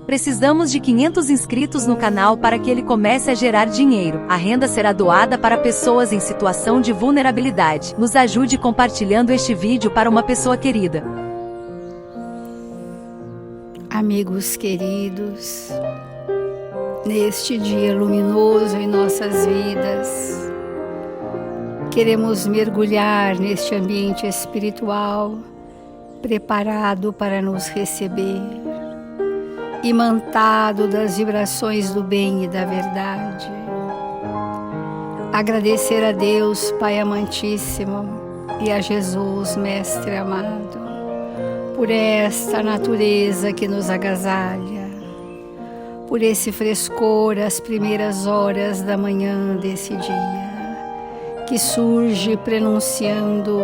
Precisamos de 500 inscritos no canal para que ele comece a gerar dinheiro. A renda será doada para pessoas em situação de vulnerabilidade. Nos ajude compartilhando este vídeo para uma pessoa querida. Amigos queridos, neste dia luminoso em nossas vidas, queremos mergulhar neste ambiente espiritual preparado para nos receber, imantado das vibrações do bem e da verdade. Agradecer a Deus, Pai amantíssimo, e a Jesus, Mestre amado, por esta natureza que nos agasalha, por esse frescor às primeiras horas da manhã desse dia, que surge prenunciando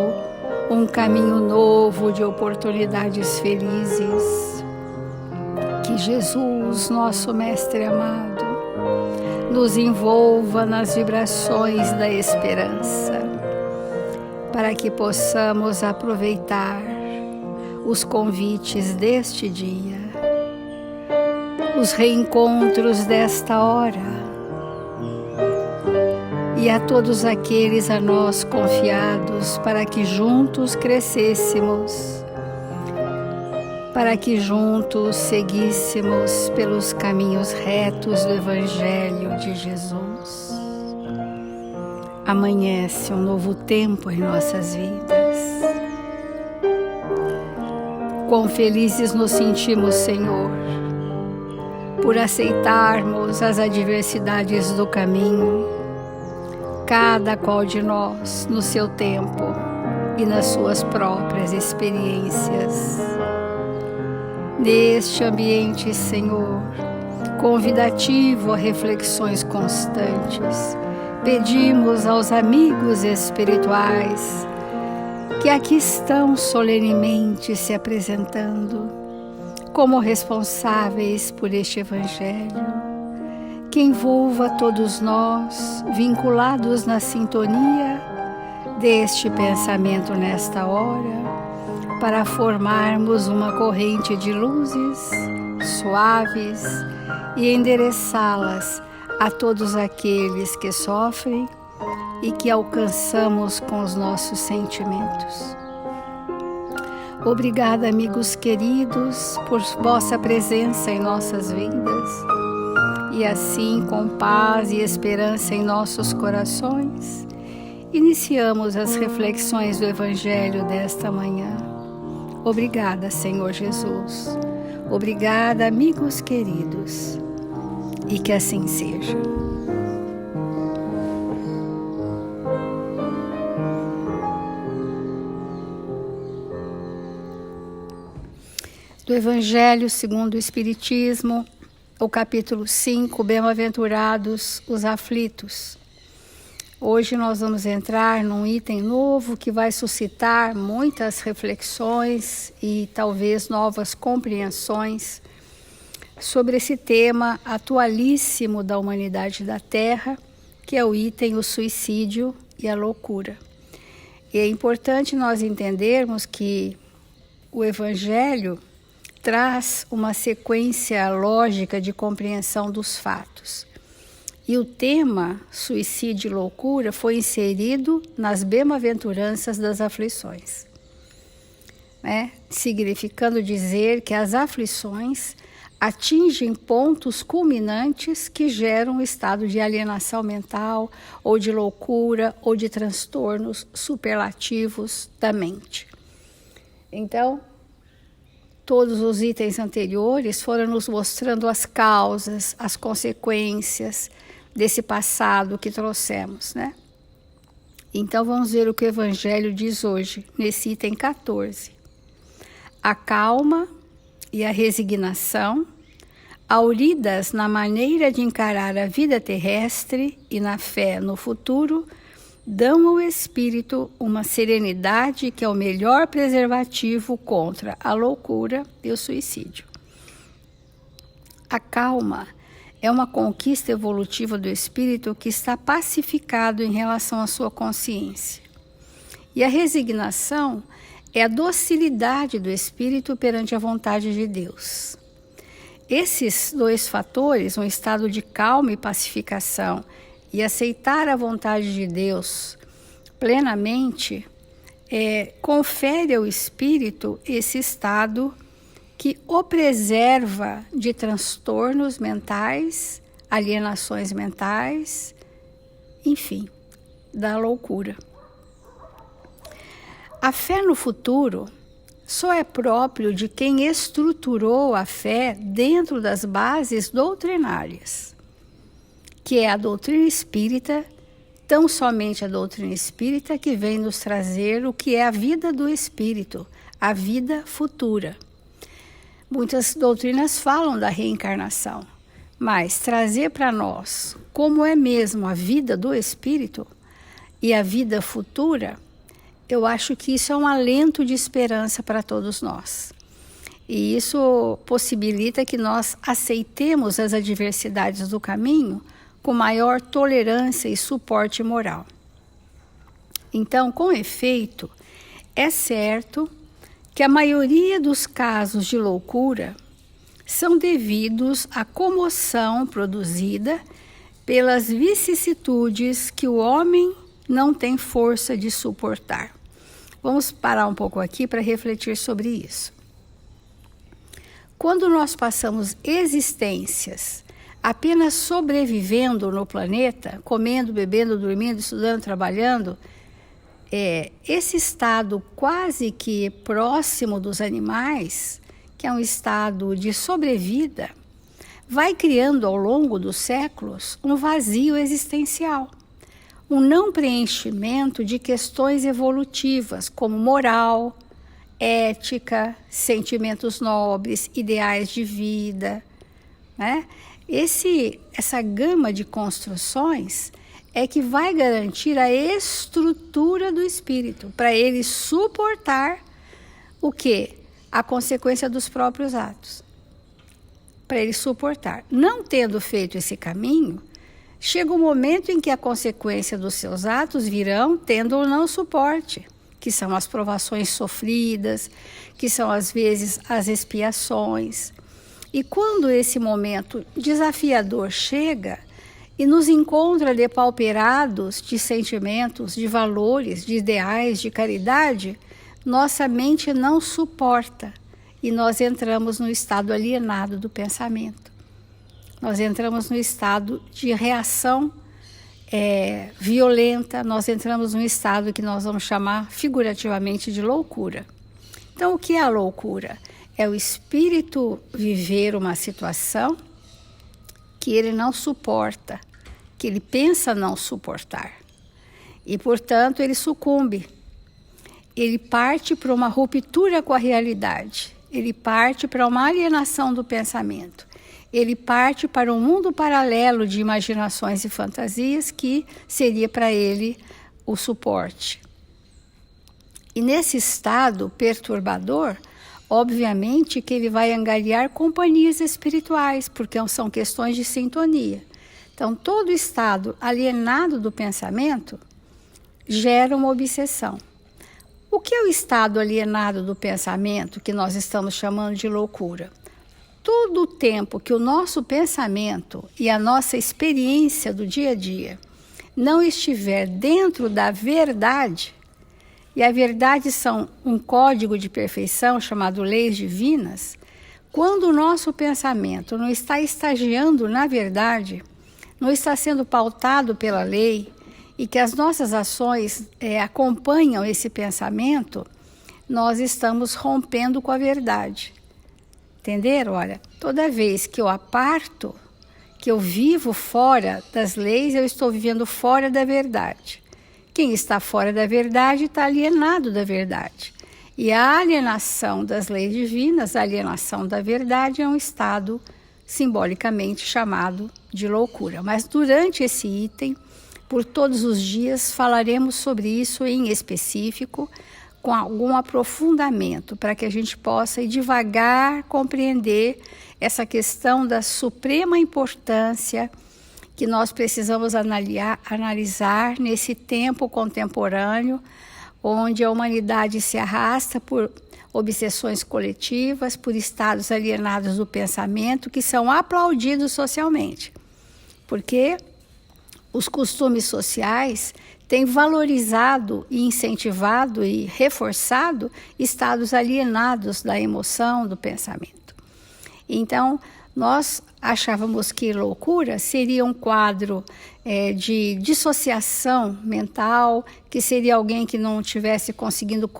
um caminho novo de oportunidades felizes. Que Jesus, nosso Mestre amado, nos envolva nas vibrações da esperança, para que possamos aproveitar os convites deste dia, os reencontros desta hora, e a todos aqueles a nós confiados, para que juntos crescêssemos, para que juntos seguíssemos pelos caminhos retos do Evangelho de Jesus. Amanhece um novo tempo em nossas vidas. Quão felizes nos sentimos, Senhor, por aceitarmos as adversidades do caminho, cada qual de nós no seu tempo e nas suas próprias experiências. Neste ambiente, Senhor, convidativo a reflexões constantes, pedimos aos amigos espirituais que aqui estão solenemente se apresentando como responsáveis por este Evangelho, que envolva todos nós, vinculados na sintonia deste pensamento nesta hora, para formarmos uma corrente de luzes suaves e endereçá-las a todos aqueles que sofrem e que alcançamos com os nossos sentimentos. Obrigada, amigos queridos, por vossa presença em nossas vidas. E assim, com paz e esperança em nossos corações, iniciamos as reflexões do Evangelho desta manhã. Obrigada, Senhor Jesus. Obrigada, amigos queridos. E que assim seja. Do Evangelho segundo o Espiritismo, o capítulo 5, Bem-aventurados os aflitos. Hoje nós vamos entrar num item novo que vai suscitar muitas reflexões e talvez novas compreensões sobre esse tema atualíssimo da humanidade da Terra, que é o item o suicídio e a loucura. E é importante nós entendermos que o Evangelho traz uma sequência lógica de compreensão dos fatos. E o tema suicídio e loucura foi inserido nas bem-aventuranças das aflições, né? Significando dizer que as aflições atingem pontos culminantes que geram um estado de alienação mental, ou de loucura, ou de transtornos superlativos da mente. Então, todos os itens anteriores foram nos mostrando as causas, as consequências desse passado que trouxemos, né? Então vamos ver o que o Evangelho diz hoje, nesse item 14. A calma e a resignação, auridas na maneira de encarar a vida terrestre e na fé no futuro, dão ao espírito uma serenidade que é o melhor preservativo contra a loucura e o suicídio. A calma é uma conquista evolutiva do espírito que está pacificado em relação à sua consciência. E a resignação é a docilidade do espírito perante a vontade de Deus. Esses dois fatores, um estado de calma e pacificação e aceitar a vontade de Deus plenamente, confere ao espírito esse estado que o preserva de transtornos mentais, alienações mentais, enfim, da loucura. A fé no futuro só é próprio de quem estruturou a fé dentro das bases doutrinárias, que é a doutrina espírita, tão somente a doutrina espírita que vem nos trazer o que é a vida do espírito, a vida futura. Muitas doutrinas falam da reencarnação, mas trazer para nós como é mesmo a vida do espírito e a vida futura, eu acho que isso é um alento de esperança para todos nós. E isso possibilita que nós aceitemos as adversidades do caminho com maior tolerância e suporte moral. Então, com efeito, é certo que a maioria dos casos de loucura são devidos à comoção produzida pelas vicissitudes que o homem não tem força de suportar. Vamos parar um pouco aqui para refletir sobre isso. Quando nós passamos existências apenas sobrevivendo no planeta, comendo, bebendo, dormindo, estudando, trabalhando, esse estado quase que próximo dos animais, que é um estado de sobrevida, vai criando ao longo dos séculos um vazio existencial, um não preenchimento de questões evolutivas como moral, ética, sentimentos nobres, ideais de vida, né? Essa gama de construções é que vai garantir a estrutura do espírito, para ele suportar o quê? A consequência dos próprios atos. Para ele suportar. Não tendo feito esse caminho, chega um momento em que a consequência dos seus atos virão tendo ou não suporte, que são as provações sofridas, que são às vezes as expiações. E quando esse momento desafiador chega e nos encontra depauperados de sentimentos, de valores, de ideais, de caridade, nossa mente não suporta e nós entramos no estado alienado do pensamento. Nós entramos no estado de reação violenta, nós entramos num estado que nós vamos chamar figurativamente de loucura. Então, o que é a loucura? É o espírito viver uma situação que ele não suporta, que ele pensa não suportar. E, portanto, ele sucumbe. Ele parte para uma ruptura com a realidade. Ele parte para uma alienação do pensamento. Ele parte para um mundo paralelo de imaginações e fantasias que seria para ele o suporte. E nesse estado perturbador, obviamente que ele vai angariar companhias espirituais, porque são questões de sintonia. Então, todo estado alienado do pensamento gera uma obsessão. O que é o estado alienado do pensamento, que nós estamos chamando de loucura? Todo o tempo que o nosso pensamento e a nossa experiência do dia a dia não estiver dentro da verdade, e a verdade são um código de perfeição chamado leis divinas, quando o nosso pensamento não está estagiando na verdade, não está sendo pautado pela lei, e que as nossas ações acompanham esse pensamento, nós estamos rompendo com a verdade. Entenderam? Olha, toda vez que eu aparto, que eu vivo fora das leis, eu estou vivendo fora da verdade. Quem está fora da verdade está alienado da verdade. E a alienação das leis divinas, a alienação da verdade, é um estado simbolicamente chamado de loucura. Mas durante esse item, por todos os dias, falaremos sobre isso em específico, com algum aprofundamento, para que a gente possa ir devagar compreender essa questão da suprema importância que nós precisamos analisar nesse tempo contemporâneo, onde a humanidade se arrasta por obsessões coletivas, por estados alienados do pensamento que são aplaudidos socialmente. Porque os costumes sociais têm valorizado e incentivado e reforçado estados alienados da emoção, do pensamento. Então, nós achávamos que loucura seria um quadro de dissociação mental, que seria alguém que não estivesse conseguindo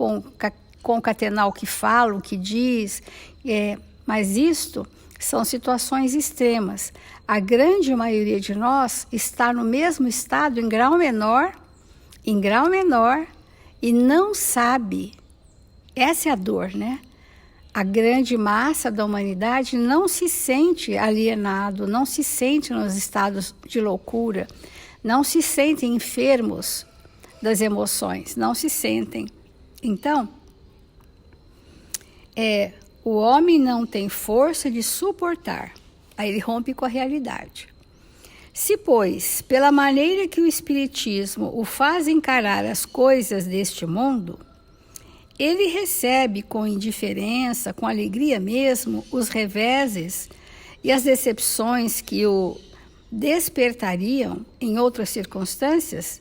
concatenar o que fala, o que diz, mas isto são situações extremas. A grande maioria de nós está no mesmo estado, em grau menor, e não sabe. Essa é a dor, né? A grande massa da humanidade não se sente alienado, não se sente nos estados de loucura, não se sentem enfermos das emoções, não se sentem. Então, o homem não tem força de suportar, aí ele rompe com a realidade. Se, pois, pela maneira que o Espiritismo o faz encarar as coisas deste mundo, ele recebe com indiferença, com alegria mesmo, os reveses e as decepções que o despertariam em outras circunstâncias,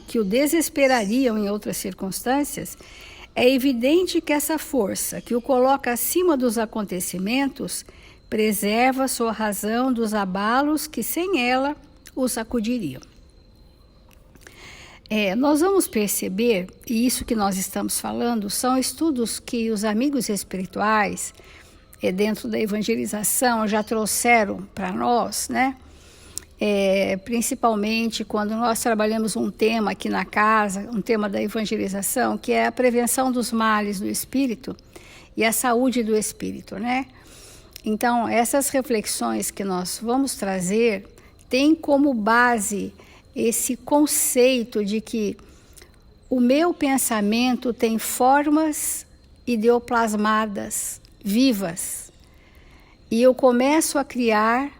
que o desesperariam em outras circunstâncias, é evidente que essa força que o coloca acima dos acontecimentos preserva sua razão dos abalos que sem ela o sacudiriam. Nós vamos perceber, e isso que nós estamos falando, são estudos que os amigos espirituais, dentro da evangelização, já trouxeram para nós, né? Principalmente quando nós trabalhamos um tema aqui na casa, um tema da evangelização, que é a prevenção dos males do espírito e a saúde do espírito, né? Então, essas reflexões que nós vamos trazer têm como base esse conceito de que o meu pensamento tem formas ideoplasmadas, vivas, e eu começo a criar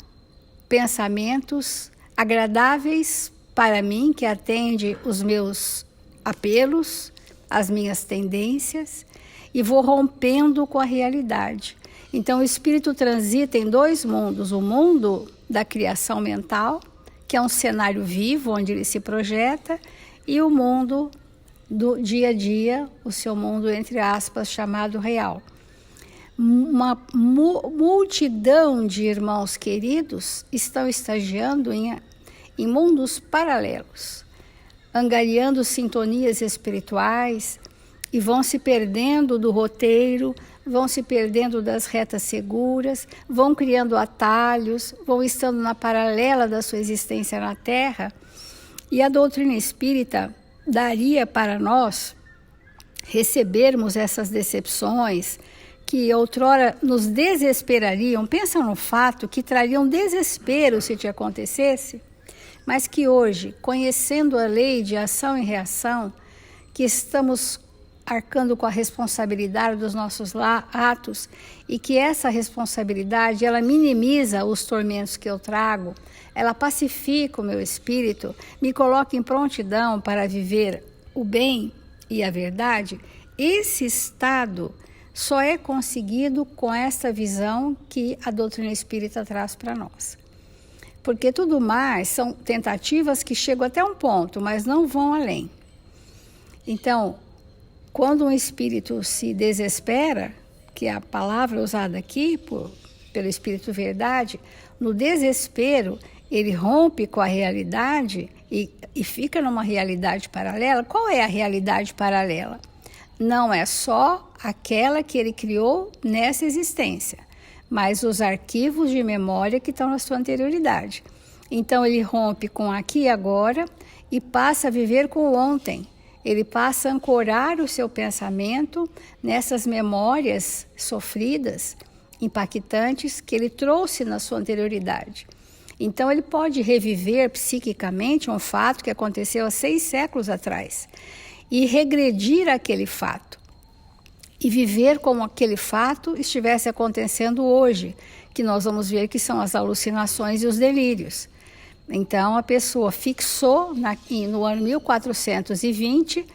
pensamentos agradáveis para mim, que atende os meus apelos, as minhas tendências, e vou rompendo com a realidade. Então, o espírito transita em dois mundos: o mundo da criação mental, que é um cenário vivo onde ele se projeta, e o mundo do dia a dia, o seu mundo, entre aspas, chamado real. Uma multidão de irmãos queridos estão estagiando em mundos paralelos, angariando sintonias espirituais e vão se perdendo do roteiro, vão se perdendo das retas seguras, vão criando atalhos, vão estando na paralela da sua existência na Terra. E a doutrina espírita daria para nós recebermos essas decepções que outrora nos desesperariam. Pensa no fato que trariam desespero se te acontecesse, mas que hoje, conhecendo a lei de ação e reação, que estamos arcando com a responsabilidade dos nossos atos, e que essa responsabilidade, ela minimiza os tormentos que eu trago, ela pacifica o meu espírito, me coloca em prontidão para viver o bem e a verdade. Esse estado só é conseguido com essa visão que a doutrina espírita traz para nós. Porque tudo mais são tentativas que chegam até um ponto, mas não vão além. Então, quando um espírito se desespera, que é a palavra usada aqui pelo Espírito Verdade, no desespero ele rompe com a realidade e fica numa realidade paralela. Qual é a realidade paralela? Não é só aquela que ele criou nessa existência, mas os arquivos de memória que estão na sua anterioridade. Então ele rompe com aqui e agora e passa a viver com o ontem. Ele passa a ancorar o seu pensamento nessas memórias sofridas, impactantes, que ele trouxe na sua anterioridade. Então, ele pode reviver psiquicamente um fato que aconteceu há 6 séculos atrás. e regredir aquele fato e viver como aquele fato estivesse acontecendo hoje, que nós vamos ver que são as alucinações e os delírios. Então a pessoa fixou no ano 1420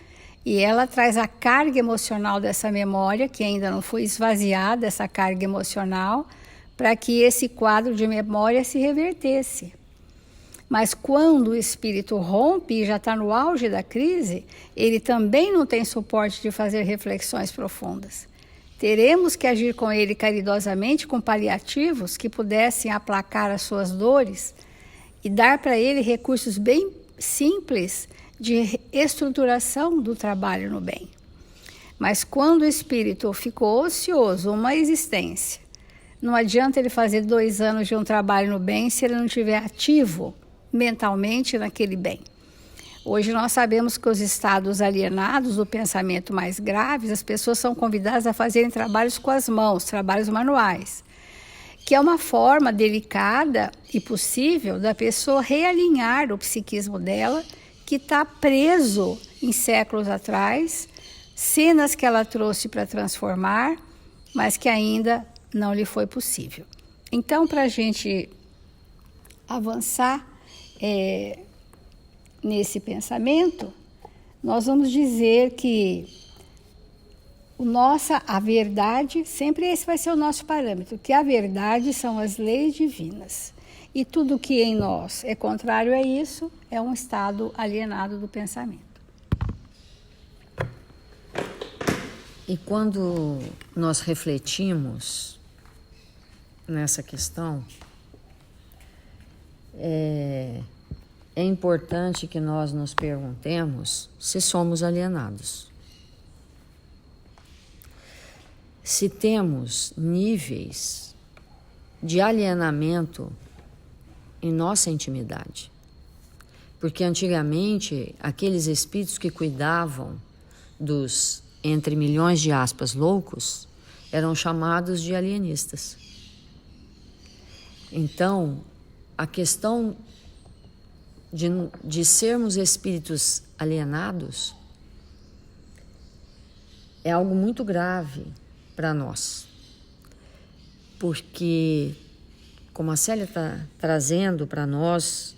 e ela traz a carga emocional dessa memória, que ainda não foi esvaziada, essa carga emocional, para que esse quadro de memória se revertesse. Mas quando o espírito rompe e já está no auge da crise, ele também não tem suporte de fazer reflexões profundas. Teremos que agir com ele caridosamente, com paliativos que pudessem aplacar as suas dores e dar para ele recursos bem simples de estruturação do trabalho no bem. Mas quando o espírito ficou ocioso, uma existência, não adianta ele fazer 2 anos de um trabalho no bem se ele não estiver ativo mentalmente naquele bem. Hoje nós sabemos que os estados alienados do pensamento mais graves, as pessoas são convidadas a fazerem trabalhos com as mãos, trabalhos manuais, que é uma forma delicada e possível da pessoa realinhar o psiquismo dela, que está preso em séculos atrás, cenas que ela trouxe para transformar, mas que ainda não lhe foi possível. Então, para a gente avançar nesse pensamento, nós vamos dizer que a verdade, sempre esse vai ser o nosso parâmetro, que a verdade são as leis divinas. E tudo que em nós é contrário a isso é um estado alienado do pensamento. E quando nós refletimos nessa questão, é importante que nós nos perguntemos se somos alienados. Se temos níveis de alienamento em nossa intimidade. Porque antigamente, aqueles espíritos que cuidavam dos, entre milhões de aspas, loucos, eram chamados de alienistas. Então, a questão de sermos espíritos alienados é algo muito grave para nós. Porque, como a Célia está trazendo para nós,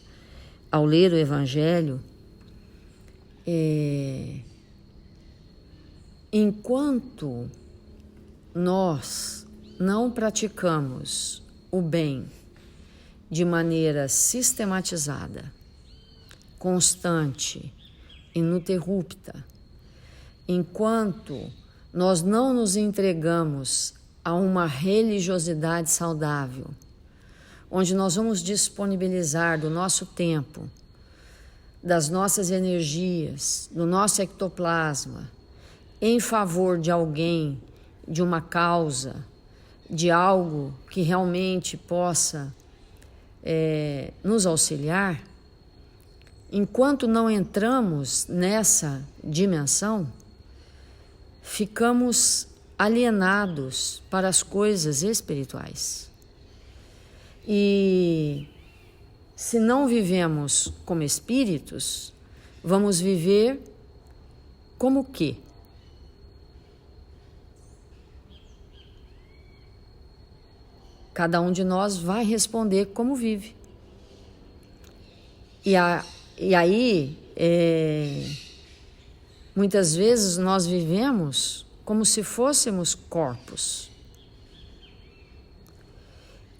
ao ler o Evangelho, enquanto nós não praticamos o bem de maneira sistematizada, constante, ininterrupta, enquanto nós não nos entregamos a uma religiosidade saudável, onde nós vamos disponibilizar do nosso tempo, das nossas energias, do nosso ectoplasma, em favor de alguém, de uma causa, de algo que realmente possa nos auxiliar, enquanto não entramos nessa dimensão, ficamos alienados para as coisas espirituais. E se não vivemos como espíritos, vamos viver como o quê? Cada um de nós vai responder como vive. E aí, muitas vezes nós vivemos como se fôssemos corpos.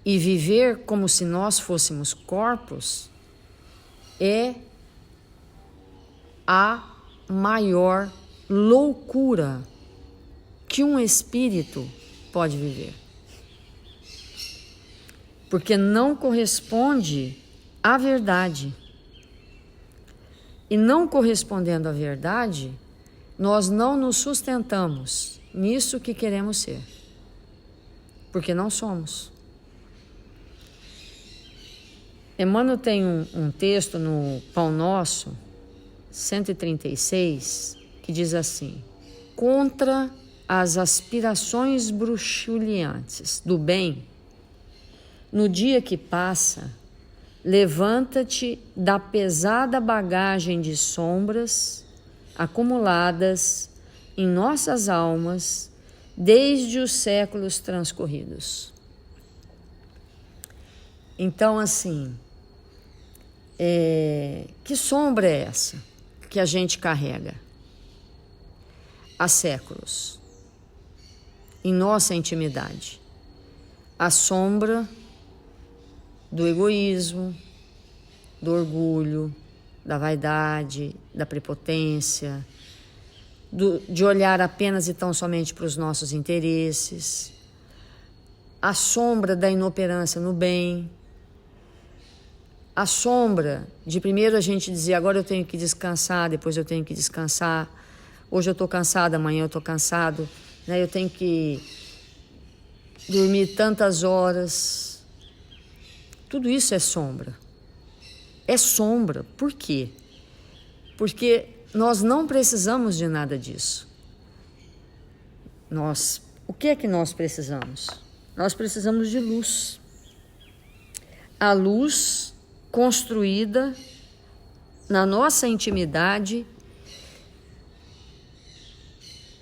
E viver como se nós fôssemos corpos é a maior loucura que um espírito pode viver. Porque não corresponde à verdade. E não correspondendo à verdade, nós não nos sustentamos nisso que queremos ser. Porque não somos. Emmanuel tem um texto no Pão Nosso, 136, que diz assim: contra as aspirações bruxuleantes do bem, no dia que passa, levanta-te da pesada bagagem de sombras acumuladas em nossas almas desde os séculos transcorridos. Então, assim, que sombra é essa que a gente carrega há séculos em nossa intimidade? A sombra do egoísmo, do orgulho, da vaidade, da prepotência, de olhar apenas e tão somente para os nossos interesses, a sombra da inoperância no bem, a sombra de primeiro a gente dizer, agora eu tenho que descansar, depois eu tenho que descansar, hoje eu estou cansada, amanhã eu estou cansado, né? Eu tenho que dormir tantas horas. Tudo isso é sombra. É sombra. Por quê? Porque nós não precisamos de nada disso. O que é que nós precisamos? Nós precisamos de luz. A luz construída na nossa intimidade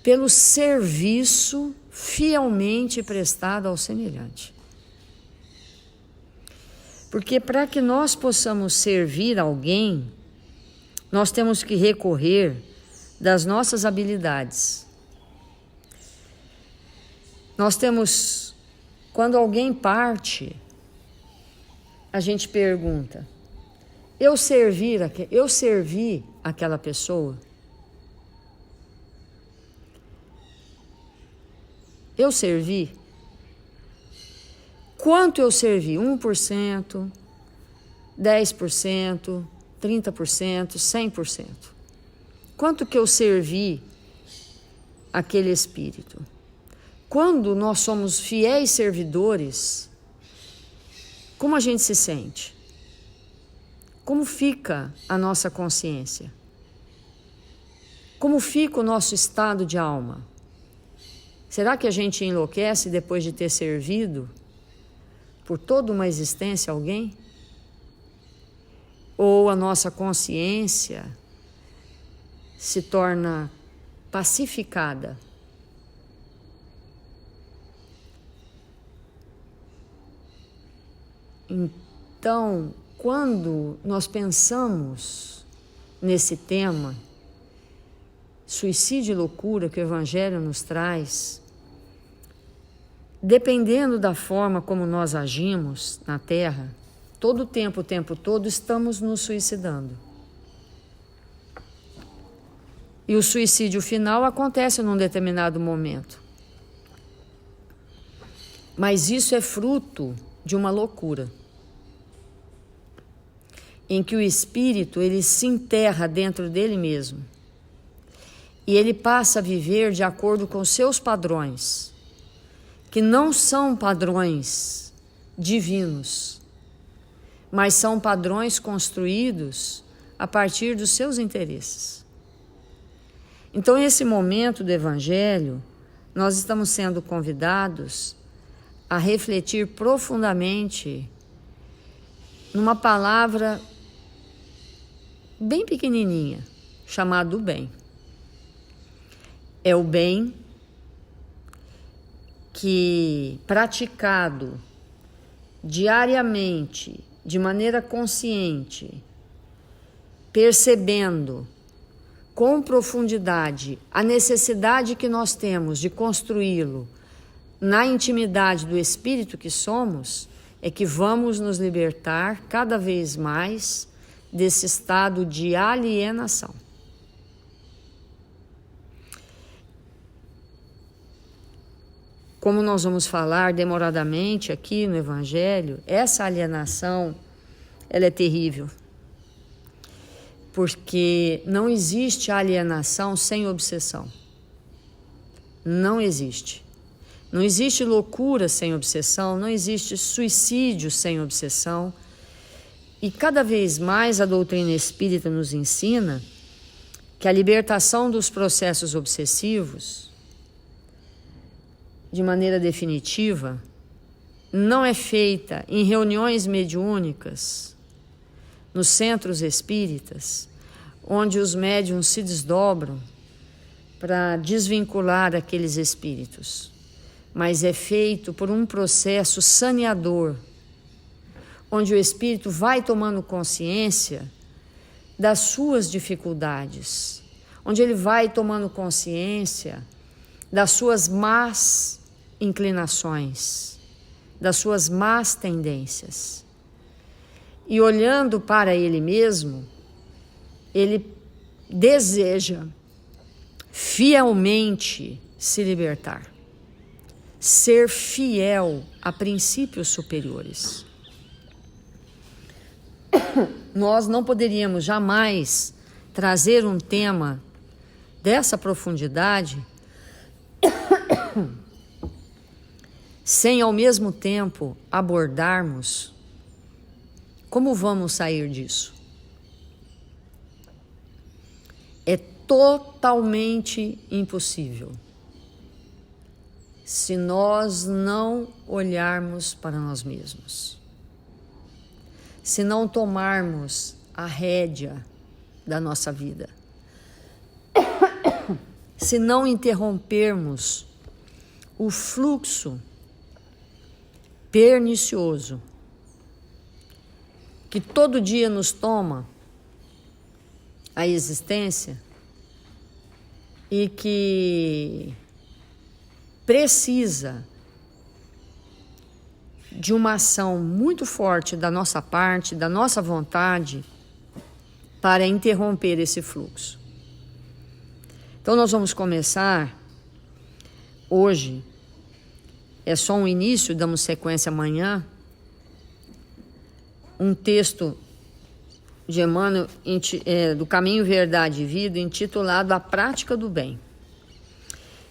pelo serviço fielmente prestado ao semelhante. Porque para que nós possamos servir alguém, nós temos que recorrer das nossas habilidades. Nós temos, quando alguém parte, a gente pergunta, eu servi aquela pessoa? Eu servi? Quanto eu servi? 1%, 10%, 30%, 100%. Quanto que eu servi aquele espírito? Quando nós somos fiéis servidores, como a gente se sente? Como fica a nossa consciência? Como fica o nosso estado de alma? Será que a gente enlouquece depois de ter servido por toda uma existência a alguém? Ou a nossa consciência se torna pacificada? Então, quando nós pensamos nesse tema, suicídio e loucura que o Evangelho nos traz, dependendo da forma como nós agimos na Terra, todo o tempo todo, estamos nos suicidando. E o suicídio final acontece num determinado momento. Mas isso é fruto de uma loucura, em que o espírito ele se enterra dentro dele mesmo e ele passa a viver de acordo com seus padrões, que não são padrões divinos, mas são padrões construídos a partir dos seus interesses. Então, nesse momento do Evangelho, nós estamos sendo convidados a refletir profundamente numa palavra bem pequenininha, chamada bem. É o bem que, praticado diariamente, de maneira consciente, percebendo com profundidade a necessidade que nós temos de construí-lo na intimidade do espírito que somos, é que vamos nos libertar cada vez mais desse estado de alienação. Como nós vamos falar demoradamente aqui no Evangelho, essa alienação, ela é terrível. Porque não existe alienação sem obsessão. Não existe. Não existe loucura sem obsessão, não existe suicídio sem obsessão. E cada vez mais a doutrina espírita nos ensina que a libertação dos processos obsessivos, de maneira definitiva, não é feita em reuniões mediúnicas, nos centros espíritas, onde os médiuns se desdobram para desvincular aqueles espíritos, mas é feito por um processo saneador, onde o espírito vai tomando consciência das suas dificuldades, onde ele vai tomando consciência das suas más inclinações, das suas más tendências. E olhando para ele mesmo, ele deseja fielmente se libertar, ser fiel a princípios superiores. Nós não poderíamos jamais trazer um tema dessa profundidade sem ao mesmo tempo abordarmos como vamos sair disso. É totalmente impossível se nós não olharmos para nós mesmos, se não tomarmos a rédea da nossa vida, se não interrompermos o fluxo pernicioso que todo dia nos toma a existência e que precisa de uma ação muito forte da nossa parte, da nossa vontade, para interromper esse fluxo. Então nós vamos começar hoje, é só um início, damos sequência amanhã, um texto de Emmanuel, do Caminho, Verdade e Vida, intitulado A Prática do Bem.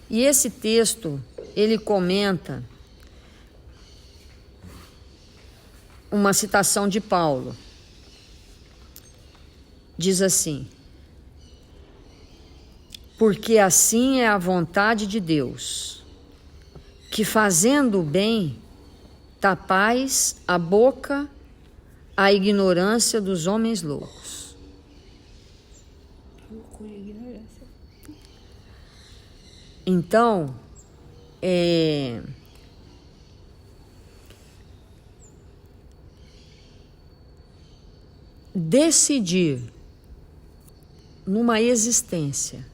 E esse texto, ele comenta uma citação de Paulo. Diz assim: porque assim é a vontade de Deus, que fazendo o bem, tapais a boca à ignorância dos homens loucos. Então, decidir numa existência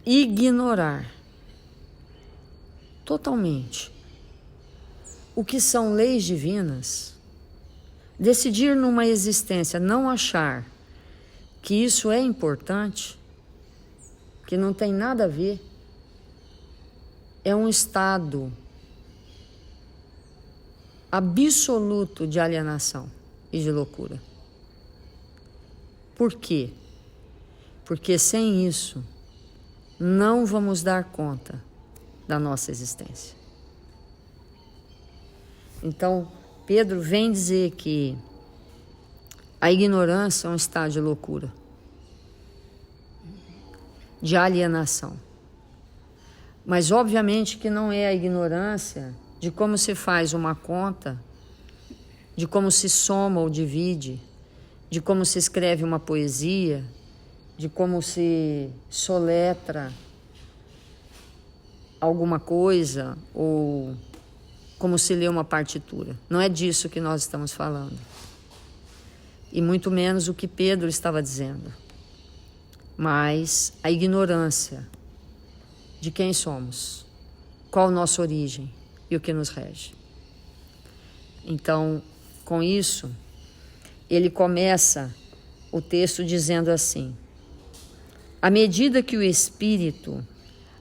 ignorar totalmente o que são leis divinas, decidir numa existência não achar que isso é importante, que não tem nada a ver, é um estado absoluto de alienação e de loucura. Por quê? Porque sem isso não vamos dar conta da nossa existência. Então, Pedro vem dizer que a ignorância é um estado de loucura, de alienação. Mas, obviamente, que não é a ignorância de como se faz uma conta, de como se soma ou divide, de como se escreve uma poesia, de como se soletra alguma coisa ou como se lê uma partitura. Não é disso que nós estamos falando. E muito menos o que Pedro estava dizendo. Mas a ignorância de quem somos, qual a nossa origem e o que nos rege. Então, com isso, ele começa o texto dizendo assim: à medida que o espírito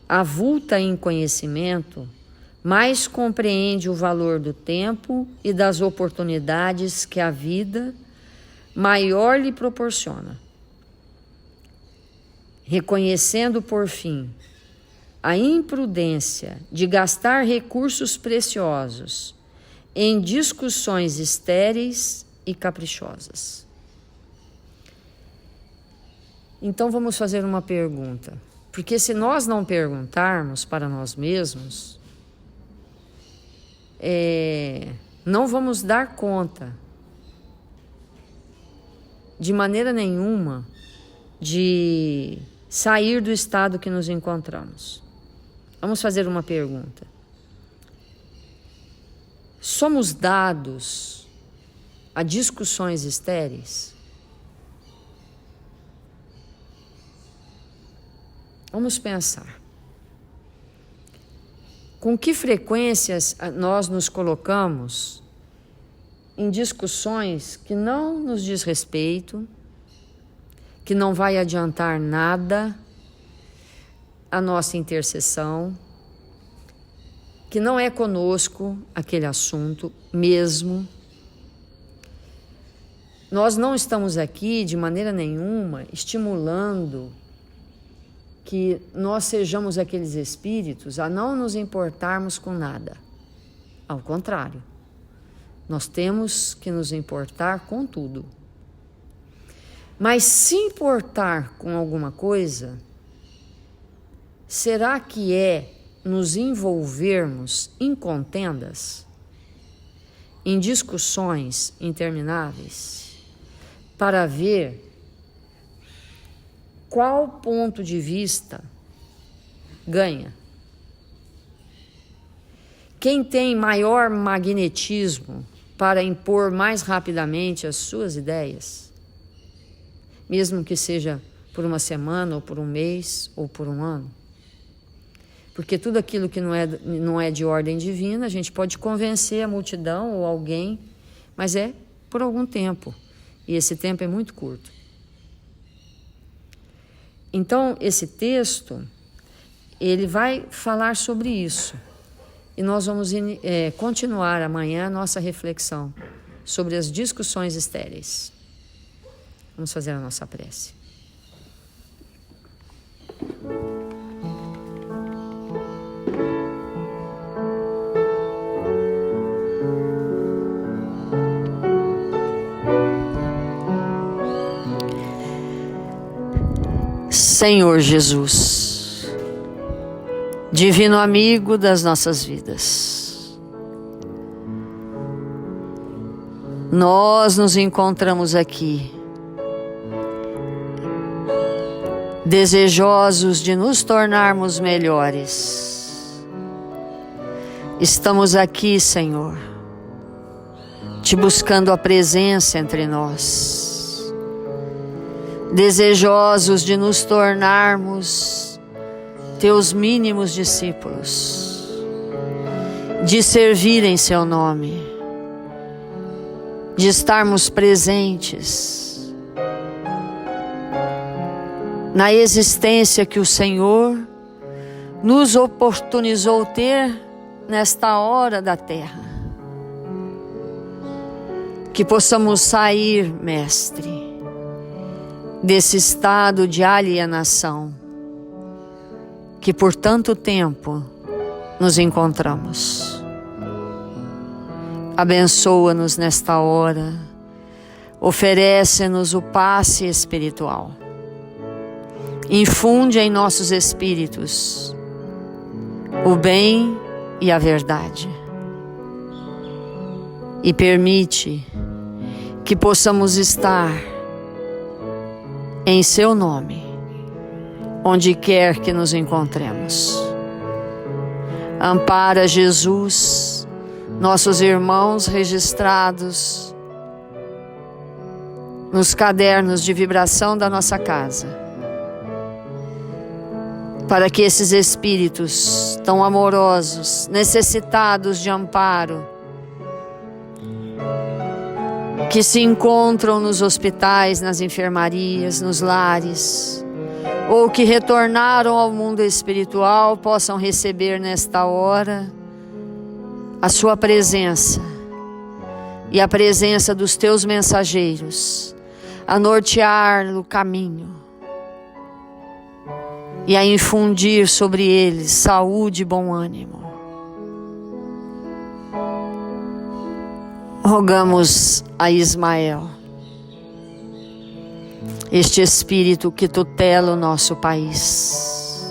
avulta em conhecimento, mais compreende o valor do tempo e das oportunidades que a vida maior lhe proporciona. Reconhecendo, por fim, a imprudência de gastar recursos preciosos em discussões estéreis e caprichosas. Então vamos fazer uma pergunta, porque se nós não perguntarmos para nós mesmos, não vamos dar conta de maneira nenhuma de sair do estado que nos encontramos. Vamos fazer uma pergunta. Somos dados a discussões estéreis? Vamos pensar. Com que frequências nós nos colocamos em discussões que não nos diz respeito, que não vai adiantar nada a nossa intercessão, que não é conosco aquele assunto mesmo. Nós não estamos aqui de maneira nenhuma estimulando que nós sejamos aqueles espíritos a não nos importarmos com nada. Ao contrário, nós temos que nos importar com tudo. Mas se importar com alguma coisa, será que é nos envolvermos em contendas, em discussões intermináveis, para ver qual ponto de vista ganha? Quem tem maior magnetismo para impor mais rapidamente as suas ideias, mesmo que seja por uma semana, ou por um mês, ou por um ano? Porque tudo aquilo que não é de ordem divina, a gente pode convencer a multidão ou alguém, mas é por algum tempo, e esse tempo é muito curto. Então, esse texto, ele vai falar sobre isso. E nós vamos continuar amanhã a nossa reflexão sobre as discussões estéreis. Vamos fazer a nossa prece. Senhor Jesus, divino amigo das nossas vidas, nós nos encontramos aqui, desejosos de nos tornarmos melhores. Estamos aqui, Senhor, te buscando a presença entre nós, desejosos de nos tornarmos teus mínimos discípulos, de servir em seu nome, de estarmos presentes na existência que o Senhor nos oportunizou ter nesta hora da terra. Que possamos sair, Mestre, desse estado de alienação que por tanto tempo nos encontramos. Abençoa-nos nesta hora, oferece-nos o passe espiritual, infunde em nossos espíritos o bem e a verdade, e permite que possamos estar em seu nome, onde quer que nos encontremos. Ampara, Jesus, nossos irmãos registrados nos cadernos de vibração da nossa casa, para que esses espíritos tão amorosos, necessitados de amparo, que se encontram nos hospitais, nas enfermarias, nos lares, ou que retornaram ao mundo espiritual, possam receber nesta hora a sua presença e a presença dos teus mensageiros, a nortear o caminho e a infundir sobre eles saúde e bom ânimo. Rogamos a Ismael, este Espírito que tutela o nosso país,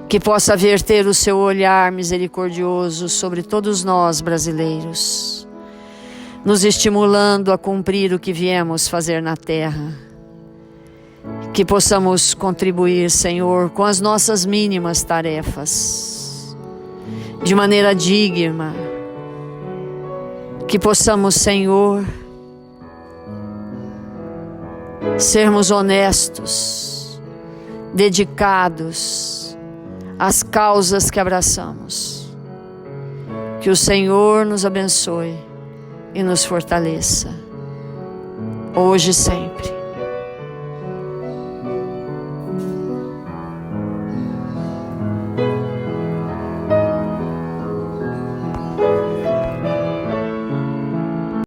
que possa verter o seu olhar misericordioso sobre todos nós brasileiros, nos estimulando a cumprir o que viemos fazer na terra, que possamos contribuir, Senhor, com as nossas mínimas tarefas, de maneira digna, que possamos, Senhor, sermos honestos, dedicados às causas que abraçamos. Que o Senhor nos abençoe e nos fortaleça, hoje e sempre.